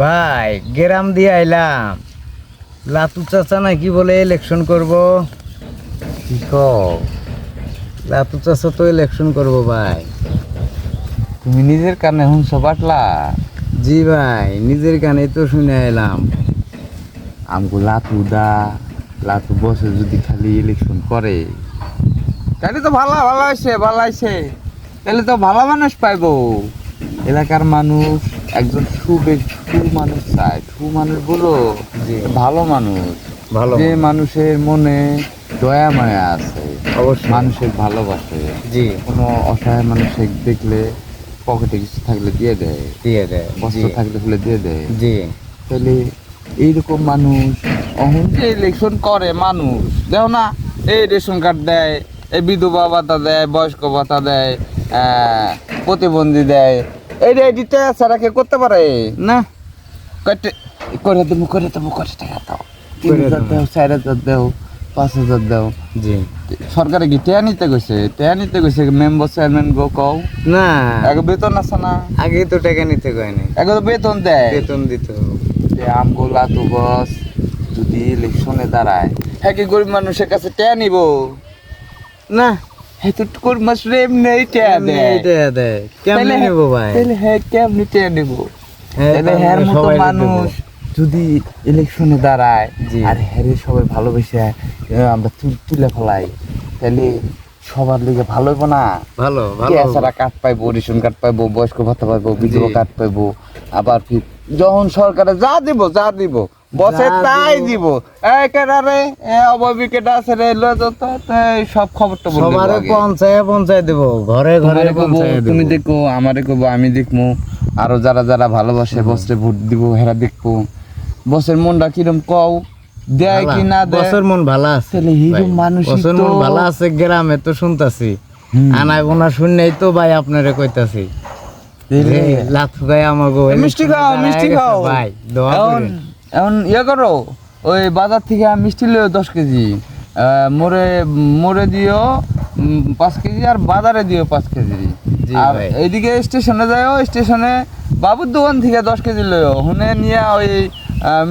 ভাই গ্রাম দিয়ে আইলাম, লাতু চাচা নাকি বলে ইলেকশন করব। কি কও? লাতু চাচা তো ইলেকশন করব ভাই। তুমি নিজের কানে হুঁসো বাটলা? জি ভাই, নিজের কানে তো শুনে এলাম। আমগো লাতু বসে যদি খালি ইলেকশন করে তাহলে তো ভালো ভালো হয়েছে তাহলে তো ভালো মানুষ পাইবো। এলাকার মানুষ একজন সু মানুষ চায়, সু মানুষ বলো জি ভালো মানুষ, ভালো যে মানুষ। মানুষের মনে দয়া মায়া আছে, অবশ্যই। মানুষের ভালোবাসে, জি কোনো অসহায় মানুষকে দেখলে পকেটে কিছু থাকলে দিয়ে দেয়, দিয়ে দেয়। কষ্ট জি থাকলে ফেলে দিয়ে দেয়। জি তাহলে এইরকম মানুষ অহন যে ইলেকশন করে মানুষ দেখো না, এই রেশন কার্ড দেয়, এই বিধবা ভাতা দেয়, বয়স্ক ভাতা দেয়, প্রতিবন্ধী দেয়, এইটা দিতে ছাড়া কে করতে পারে না, কয়টা করে দেবো কত টাকা দাও, করে 3,000 দেবো। দাও, 4,000 দাও, 5,000 দাও। জি সরকারে কি টেয়া নিতে গেছে মেম্বার চেয়ারম্যান গো কও, না, এক বেতন আছে না, আগে তো টাকা নিতে কয় নাই, এক তো বেতন দেয়। বেতন দিতে হবে। যে আমগোলা তো বস যদি ইলেকশনে দাঁড়ায়, হ্যাঁ কি গরিব মানুষের কাছে টেয়া নিব? না, হ্যাঁ তো গরিব মানুষের এমনি টেয়া দেয়। এইটা দেয় কেমনে নেবো ভাই? তাহলে হ্যাঁ কেমনি টেয়া নিব? হ্যাঁ, তাহলে তাহলে হ্যার মতো সবাই দিতে মানুষ যদি ইলেকশনে দাঁড়ায় জি। আর হ্যারে সবাই ভালোবেসে আমরা তুলে ফেলাই, তাহলে সবার লিগে ভালো হইব না? ভালো ভালো টিয়াছাড়া কার্ড পাইবো, রেশন কার্ড পাইবো, বয়স্ক ভাতা পাইবো, বিধবা জি। কার্ড পাইবো। আবার ফির যখন সরকারে যা দিব বসে যা তাই দিব। দিব। এই কেডা রে, অবৈবি কেডা আছে রে, লয়ে যাও তো, এই সব খবরটা বলবো সবারে আগে। পঞ্চায়ে দেবো, ঘরে ঘরে তোমারে কইবো, পঞ্চায়ে দেবো। তুমি দেখো, আমারে কইবো, আমি দেখবো, আরো যারা যারা ভালোবাসে বসরে ভোট দিব হেরা দেখবো। বসের মনটা কিরম কও, দেয় কি না দেয়। বছর মন ভালো আছে তাহলে হিরো ভাই। মানুষই বছর তো। মন ভালো আছে, গ্রামে তো শুনতাছি। হুম। আনাই গোনা শুননেই তো ভাই আপনারে কইতাছি। তাইলে লাথু গায়ে আমাগো মিষ্টি খাও, মিষ্টি খাও ভাই, দোয়া এখন করেন। এখন ইয়ে করো, ওই বাজার থেকে মিষ্টি লইও 10 কেজি, মোরে দিও 5 কেজি, আর বাজারে দিও 5 কেজি। জি আর ভাই। এইদিকে স্টেশনে যাও, স্টেশনে বাবুর দোকান থেকে 10 কেজি লইও, হুনে নিয়ে ওই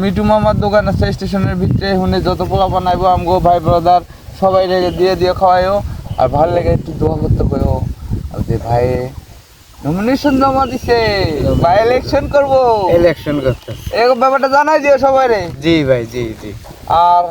মিটু মামার দোকান আছে স্টেশনের ভিতরে, হুনে যত পোলা বানাইবো আমগো ভাই ব্রাদার সবাই লেগে দিয়ে খাওয়াইও। আর ভালো লেগে একটু দোয়া করতে কইও, আর যে ভাই নমিনেশন জমা দিছে, বাই ইলেকশন করবো, ইলেকশন করতে। এই ব্যাপারটা জানাই দিও সবাই রে। জি ভাই, জি জি। আর